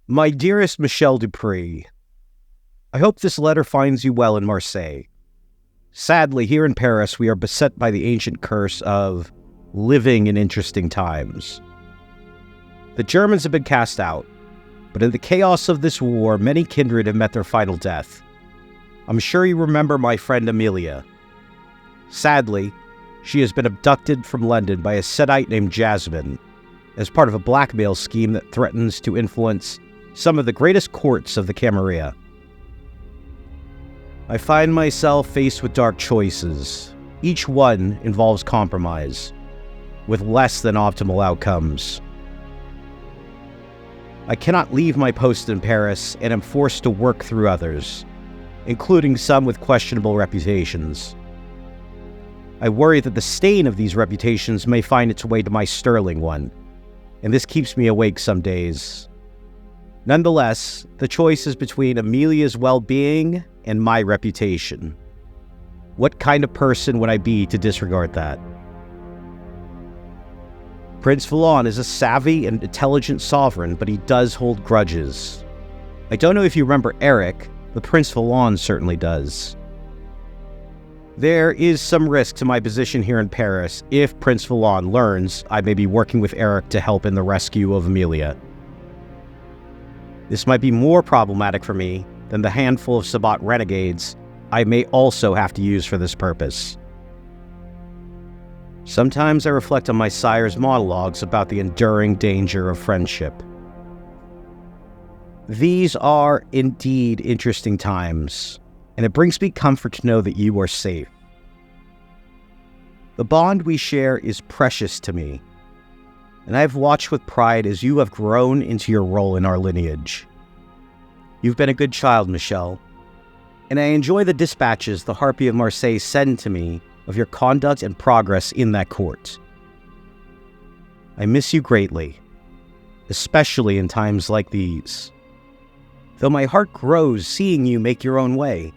My dearest Michele Dupree, I hope this letter finds you well in Marseilles. Sadly, here in Paris, we are beset by the ancient curse of living in interesting times. The Germans have been cast out, but in the chaos of this war, many kindred have met their final death. I'm sure you remember my friend Amelia. Sadly, she has been abducted from London by a Setite named Jasmine as part of a blackmail scheme that threatens to influence some of the greatest courts of the Camarilla. I find myself faced with dark choices. Each one involves compromise, with less than optimal outcomes. I cannot leave my post in Paris and am forced to work through others, including some with questionable reputations. I worry that the stain of these reputations may find its way to my sterling one, and this keeps me awake some days. Nonetheless, the choice is between Amelia's well-being and my reputation. What kind of person would I be to disregard that? Prince Vallon is a savvy and intelligent sovereign, but he does hold grudges. I don't know if you remember Eric, but Prince Vallon certainly does. There is some risk to my position here in Paris if Prince Vallon learns I may be working with Eric to help in the rescue of Amelia. This might be more problematic for me than the handful of Sabbat renegades I may also have to use for this purpose. Sometimes I reflect on my sire's monologues about the enduring danger of friendship. These are indeed interesting times, and it brings me comfort to know that you are safe. The bond we share is precious to me, and I have watched with pride as you have grown into your role in our lineage. You've been a good child, Michele, and I enjoy the dispatches the Harpy of Marseilles send to me of your conduct and progress in that court. I miss you greatly, especially in times like these, though my heart grows seeing you make your own way.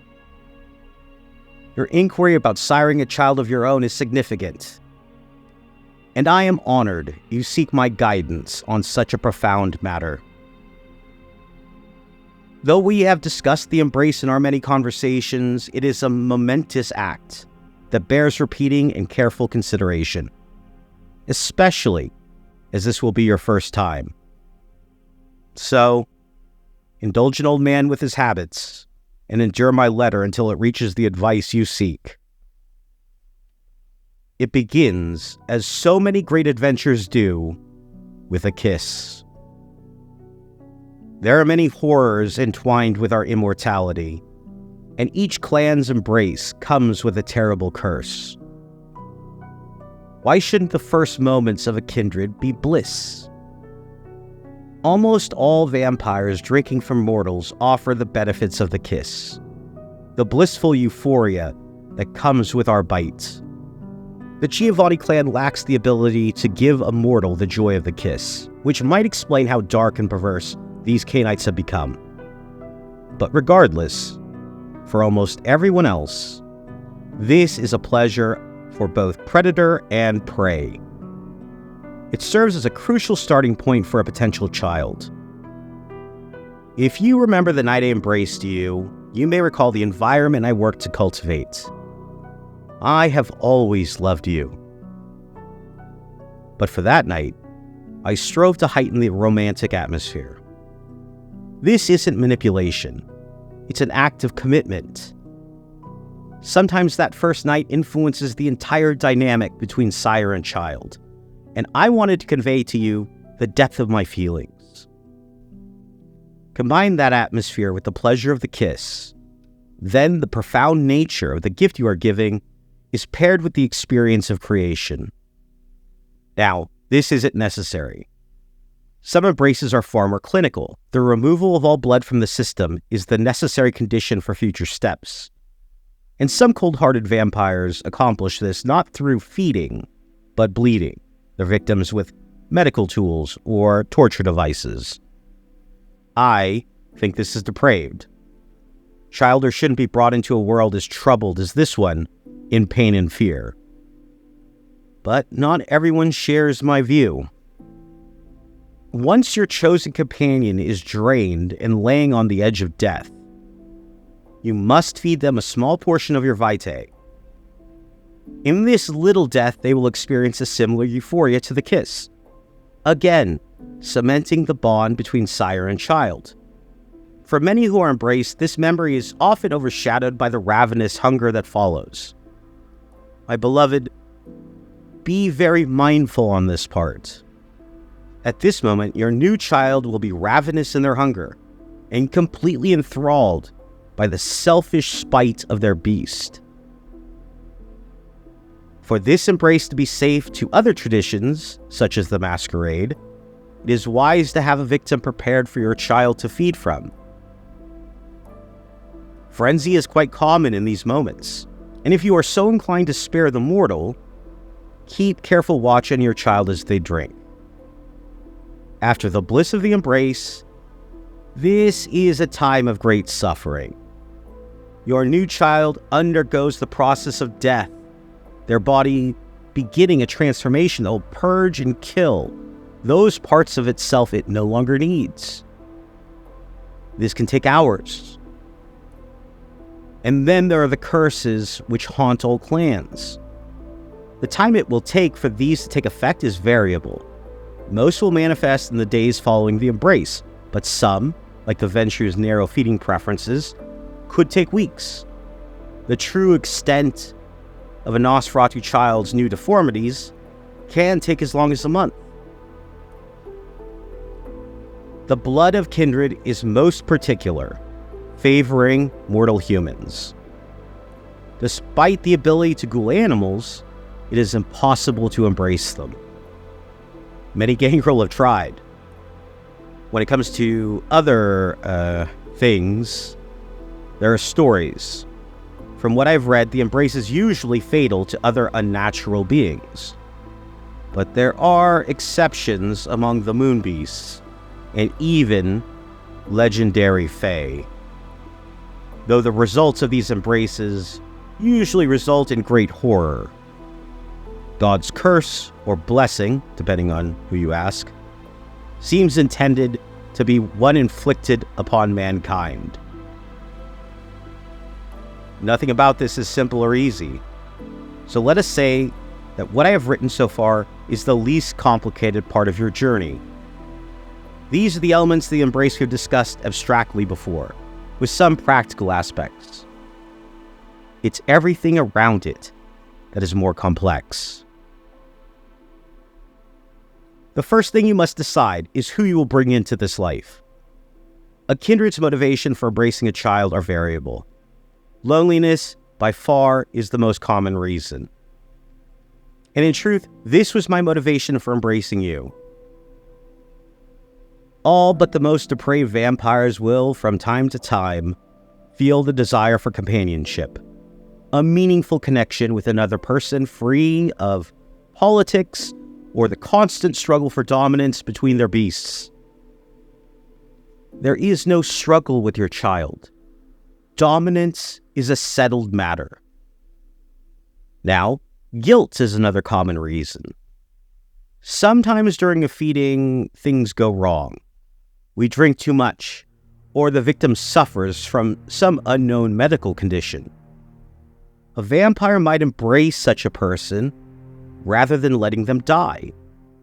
Your inquiry about siring a child of your own is significant, and I am honored you seek my guidance on such a profound matter. Though we have discussed the embrace in our many conversations, it is a momentous act that bears repeating and careful consideration, especially as this will be your first time. So, indulge an old man with his habits and endure my letter until it reaches the advice you seek. It begins, as so many great adventures do, with a kiss. There are many horrors entwined with our immortality, and each clan's embrace comes with a terrible curse. Why shouldn't the first moments of a kindred be bliss? Almost all vampires drinking from mortals offer the benefits of the kiss, the blissful euphoria that comes with our bite. The Giovanni clan lacks the ability to give a mortal the joy of the kiss, which might explain how dark and perverse these Canaanites have become. But regardless, for almost everyone else, this is a pleasure for both predator and prey. It serves as a crucial starting point for a potential child. If you remember the night I embraced you, you may recall the environment I worked to cultivate. I have always loved you. But for that night, I strove to heighten the romantic atmosphere. This isn't manipulation. It's an act of commitment. Sometimes that first night influences the entire dynamic between sire and child, and I wanted to convey to you the depth of my feelings. Combine that atmosphere with the pleasure of the kiss, then the profound nature of the gift you are giving is paired with the experience of creation. Now, this isn't necessary. Some embraces are far more clinical. The removal of all blood from the system is the necessary condition for future steps. And some cold-hearted vampires accomplish this not through feeding, but bleeding their victims with medical tools or torture devices. I think this is depraved. Childe shouldn't be brought into a world as troubled as this one, in pain and fear. But not everyone shares my view. once your chosen companion is drained and laying on the edge of death, you must feed them a small portion of your vitae. In this little death, they will experience a similar euphoria to the kiss, again, cementing the bond between sire and child. For many who are embraced, this memory is often overshadowed by the ravenous hunger that follows. My beloved, be very mindful on this part. At this moment, your new child will be ravenous in their hunger and completely enthralled by the selfish spite of their beast. For this embrace to be safe to other traditions, such as the masquerade, it is wise to have a victim prepared for your child to feed from. Frenzy is quite common in these moments, and if you are so inclined to spare the mortal, keep careful watch on your child as they drink. After the bliss of the embrace, this is a time of great suffering. Your new child undergoes the process of death, their body beginning a transformation that will purge and kill those parts of itself it no longer needs. This can take hours. And then there are the curses which haunt all clans. The time it will take for these to take effect is variable. Most will manifest in the days following the embrace, but some, like the Venture's narrow feeding preferences, could take weeks. The true extent of a Nosferatu child's new deformities can take as long as a month. The blood of kindred is most particular, favoring mortal humans. Despite the ability to ghoul animals, it is impossible to embrace them. Many gangrel have tried. When it comes to other things, there are stories. From what I've read, the embrace is usually fatal to other unnatural beings. But there are exceptions among the moon beasts, and even legendary fae. Though the results of these embraces usually result in great horror. God's curse, or blessing, depending on who you ask, seems intended to be one inflicted upon mankind. Nothing about this is simple or easy. So let us say that what I have written so far is the least complicated part of your journey. These are the elements of the embrace we've discussed abstractly before, with some practical aspects. It's everything around it that is more complex. The first thing you must decide is who you will bring into this life. A kindred's motivation for embracing a child are variable. Loneliness, by far, is the most common reason. And in truth, this was my motivation for embracing you. All but the most depraved vampires will, from time to time, feel the desire for companionship, a meaningful connection with another person free of politics or the constant struggle for dominance between their beasts. There is no struggle with your child. Dominance is a settled matter. Now, guilt is another common reason. Sometimes during a feeding, things go wrong. We drink too much, or the victim suffers from some unknown medical condition. A vampire might embrace such a person rather than letting them die,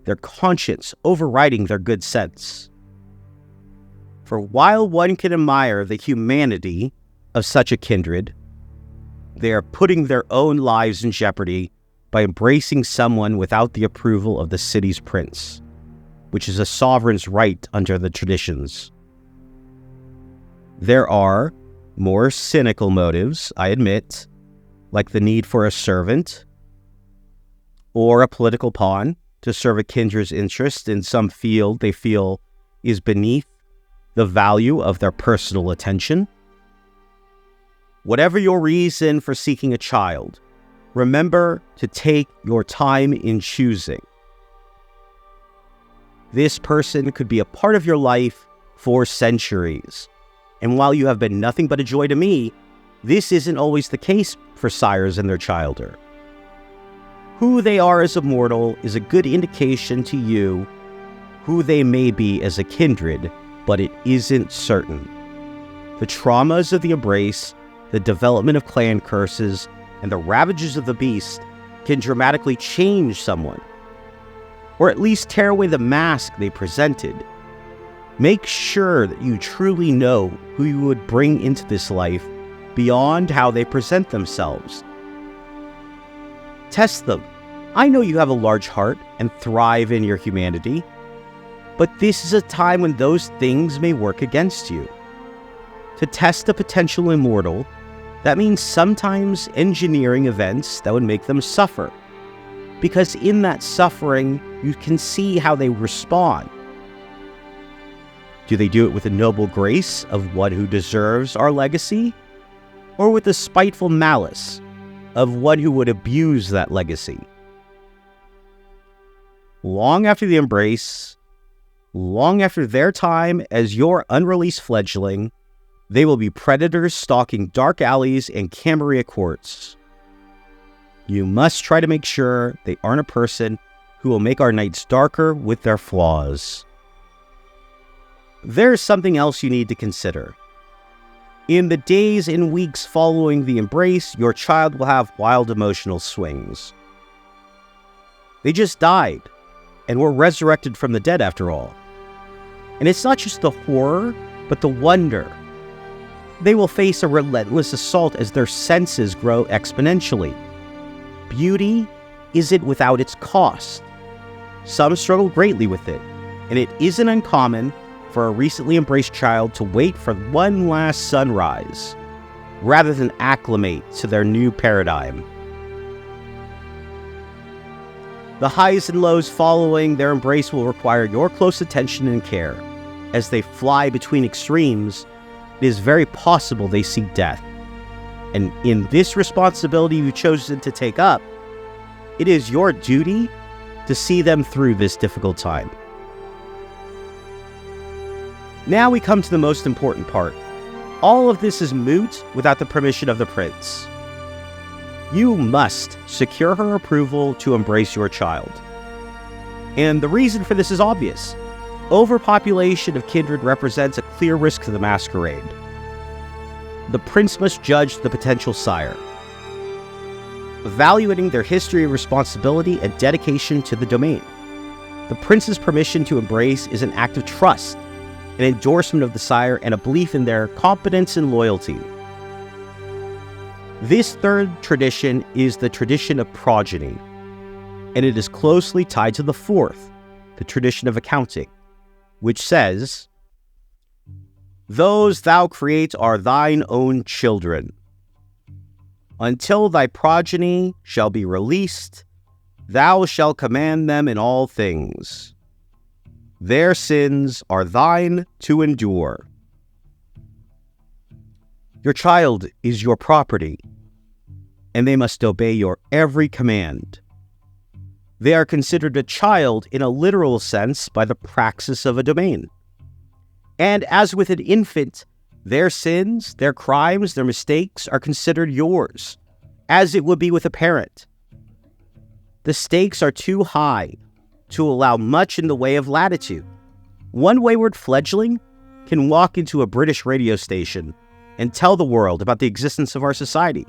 their conscience overriding their good sense. For while one can admire the humanity of such a kindred, they are putting their own lives in jeopardy by embracing someone without the approval of the city's prince, which is a sovereign's right under the traditions. There are more cynical motives, I admit, like the need for a servant or a political pawn to serve a kindred's interest in some field they feel is beneath the value of their personal attention. Whatever your reason for seeking a child, remember to take your time in choosing. This person could be a part of your life for centuries. And while you have been nothing but a joy to me, this isn't always the case for sires and their childer. Who they are as a mortal is a good indication to you who they may be as a kindred, but it isn't certain. The traumas of the embrace, the development of clan curses, and the ravages of the beast can dramatically change someone, or at least tear away the mask they presented. Make sure that you truly know who you would bring into this life beyond how they present themselves. Test them. I know you have a large heart and thrive in your humanity, but this is a time when those things may work against you. To test a potential immortal, that means sometimes engineering events that would make them suffer, because in that suffering, you can see how they respond. Do they do it with a noble grace of one who deserves our legacy, or with the spiteful malice of one who would abuse that legacy? Long after the embrace, long after their time as your unreleased fledgling, they will be predators stalking dark alleys and Camarilla courts. You must try to make sure they aren't a person who will make our nights darker with their flaws. There's something else you need to consider. In the days and weeks following the embrace, your child will have wild emotional swings. They just died, and were resurrected from the dead after all. And it's not just the horror, but the wonder. They will face a relentless assault as their senses grow exponentially. Beauty isn't without its cost. Some struggle greatly with it, and it isn't uncommon for a recently embraced child to wait for one last sunrise, rather than acclimate to their new paradigm. The highs and lows following their embrace will require your close attention and care. As they fly between extremes, it is very possible they seek death. And in this responsibility you've chosen to take up, it is your duty to see them through this difficult time. Now we come to the most important part. All of this is moot without the permission of the prince. You must secure her approval to embrace your child. And the reason for this is obvious. Overpopulation of kindred represents a clear risk to the masquerade. The prince must judge the potential sire, evaluating their history of responsibility and dedication to the domain. The prince's permission to embrace is an act of trust, an endorsement of the sire, and a belief in their competence and loyalty. This third tradition is the tradition of progeny, and it is closely tied to the fourth, the tradition of accounting, which says, "Those thou create are thine own children. Until thy progeny shall be released, thou shalt command them in all things. Their sins are thine to endure." Your child is your property, and they must obey your every command. They are considered a child in a literal sense by the praxis of a domain. And as with an infant, their sins, their crimes, their mistakes are considered yours, as it would be with a parent. The stakes are too high to allow much in the way of latitude. One wayward fledgling can walk into a British radio station and tell the world about the existence of our society.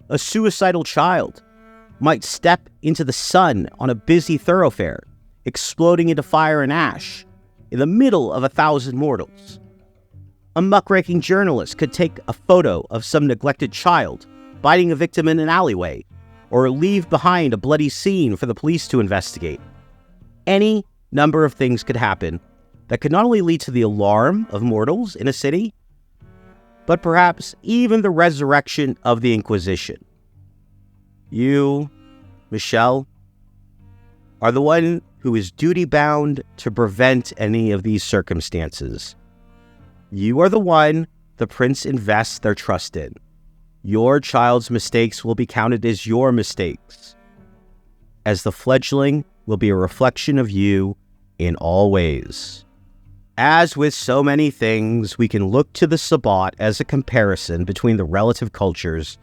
A suicidal child might step into the sun on a busy thoroughfare, exploding into fire and ash in the middle of 1,000 mortals. A muckraking journalist could take a photo of some neglected child biting a victim in an alleyway, or leave behind a bloody scene for the police to investigate. Any number of things could happen that could not only lead to the alarm of mortals in a city, but perhaps even the resurrection of the Inquisition. You, Michele, are the one who is duty-bound to prevent any of these circumstances. You are the one the prince invests their trust in. Your child's mistakes will be counted as your mistakes, as the fledgling will be a reflection of you in all ways. As with so many things, we can look to the Sabbat as a comparison between the relative cultures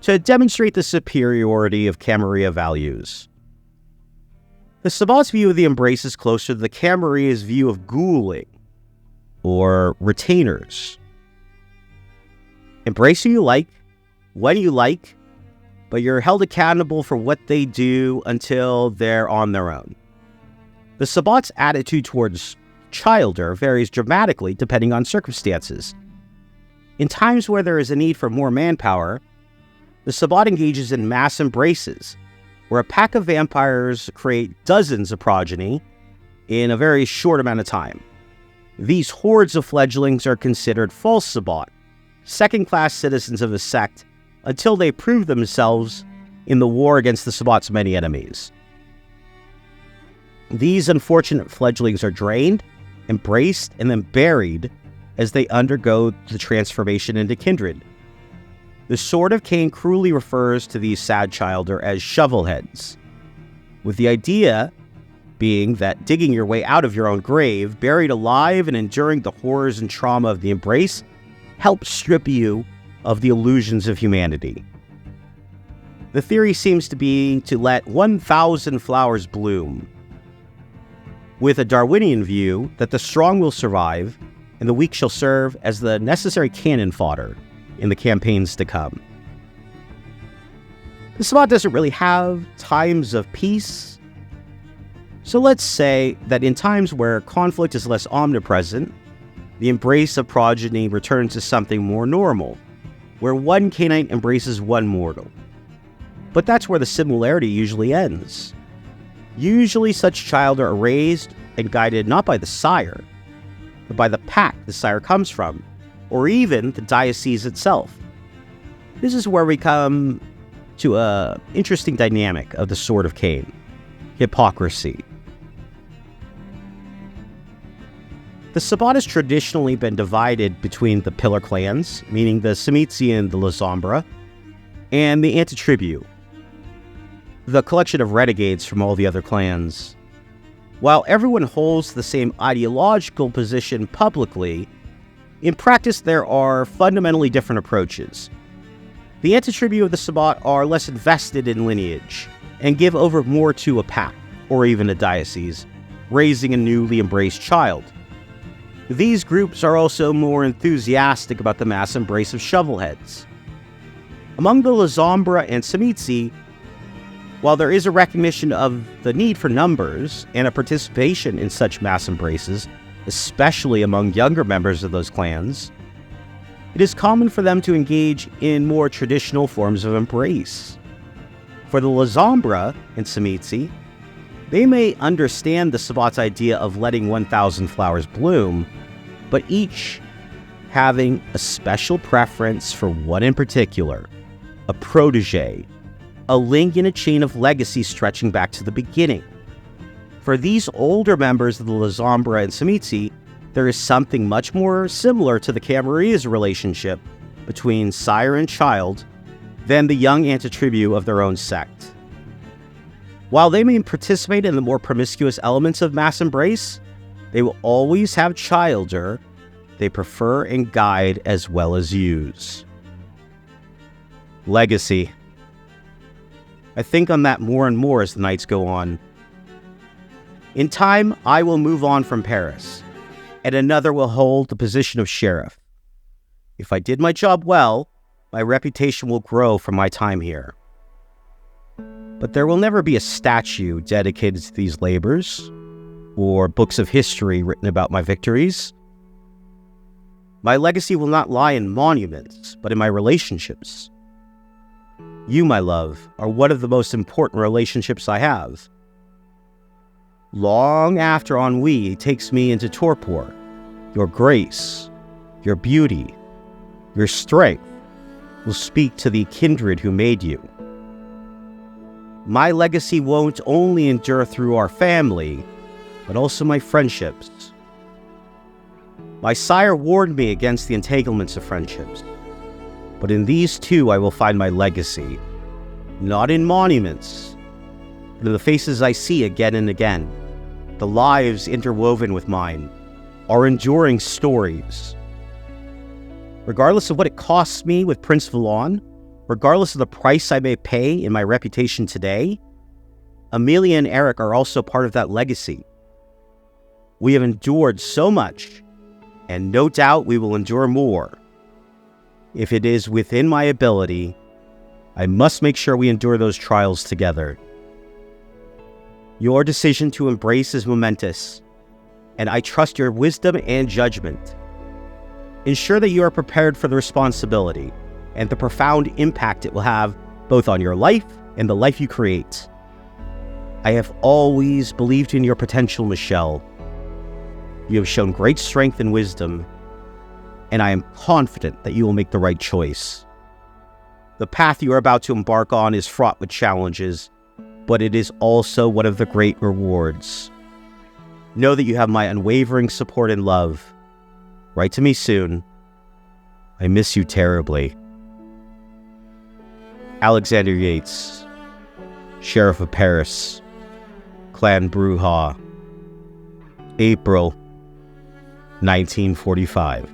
to demonstrate the superiority of Camarilla values. The Sabbat's view of the embrace is closer to the Camarille's view of ghouling, or retainers. Embrace who you like, when you like, but you're held accountable for what they do until they're on their own. The Sabbat's attitude towards Childe varies dramatically depending on circumstances. In times where there is a need for more manpower, the Sabbat engages in mass embraces, where a pack of vampires create dozens of progeny in a very short amount of time. These hordes of fledglings are considered false Sabbat, second-class citizens of the sect, until they prove themselves in the war against the Sabbat's many enemies. These unfortunate fledglings are drained, embraced, and then buried as they undergo the transformation into kindred. The Sword of Cain cruelly refers to these sad Childe as shovelheads, with the idea being that digging your way out of your own grave, buried alive and enduring the horrors and trauma of the embrace, helps strip you of the illusions of humanity. The theory seems to be to let 1,000 flowers bloom, with a Darwinian view that the strong will survive and the weak shall serve as the necessary cannon fodder in the campaigns to come. The Sabbat doesn't really have times of peace, so let's say that in times where conflict is less omnipresent, the embrace of progeny returns to something more normal, where one canine embraces one mortal. But that's where the similarity usually ends. Usually such Childe are raised and guided not by the sire, but by the pack the sire comes from, or even the diocese itself. This is where we come to an interesting dynamic of the Sword of Cain: hypocrisy. The Sabbat has traditionally been divided between the pillar clans, meaning the Tzimisce and the Lasombra, and the Antitribu, the collection of renegades from all the other clans. While everyone holds the same ideological position publicly, in practice there are fundamentally different approaches. The Antitribu of the Sabbat are less invested in lineage, and give over more to a pack, or even a diocese, raising a newly embraced child. These groups are also more enthusiastic about the mass embrace of shovelheads. Among the Lasombra and Tzimisce, while there is a recognition of the need for numbers and a participation in such mass embraces, especially among younger members of those clans, it is common for them to engage in more traditional forms of embrace. For the Lasombra and Tzimisce, they may understand the Sabbat's idea of letting 1,000 flowers bloom, but each having a special preference for one in particular, a protege, a link in a chain of legacy stretching back to the beginning. For these older members of the Lasombra and Tzimisce, there is something much more similar to the Camarille's relationship between sire and child than the young Antitribu of their own sect. While they may participate in the more promiscuous elements of mass embrace, they will always have Childe they prefer and guide as well as use. Legacy. I think on that more and more as the nights go on. In time, I will move on from Paris, and another will hold the position of sheriff. If I did my job well, my reputation will grow from my time here. But there will never be a statue dedicated to these labors, or books of history written about my victories. My legacy will not lie in monuments, but in my relationships. You, my love, are one of the most important relationships I have. Long after ennui takes me into torpor, your grace, your beauty, your strength will speak to the kindred who made you. My legacy won't only endure through our family, but also my friendships. My sire warned me against the entanglements of friendships, but in these too I will find my legacy, not in monuments, but in the faces I see again and again, the lives interwoven with mine, our enduring stories. Regardless of what it costs me with Prince Vallon, regardless of the price I may pay in my reputation today, Amelia and Eric are also part of that legacy. We have endured so much, and no doubt we will endure more. If it is within my ability, I must make sure we endure those trials together. Your decision to embrace is momentous, and I trust your wisdom and judgment. Ensure that you are prepared for the responsibility and the profound impact it will have both on your life and the life you create. I have always believed in your potential, Michele. You have shown great strength and wisdom, and I am confident that you will make the right choice. The path you are about to embark on is fraught with challenges, but it is also one of the great rewards. Know that you have my unwavering support and love. Write to me soon. I miss you terribly. Alexander Yates, Sheriff of Paris, Clan Bruja, April 1945.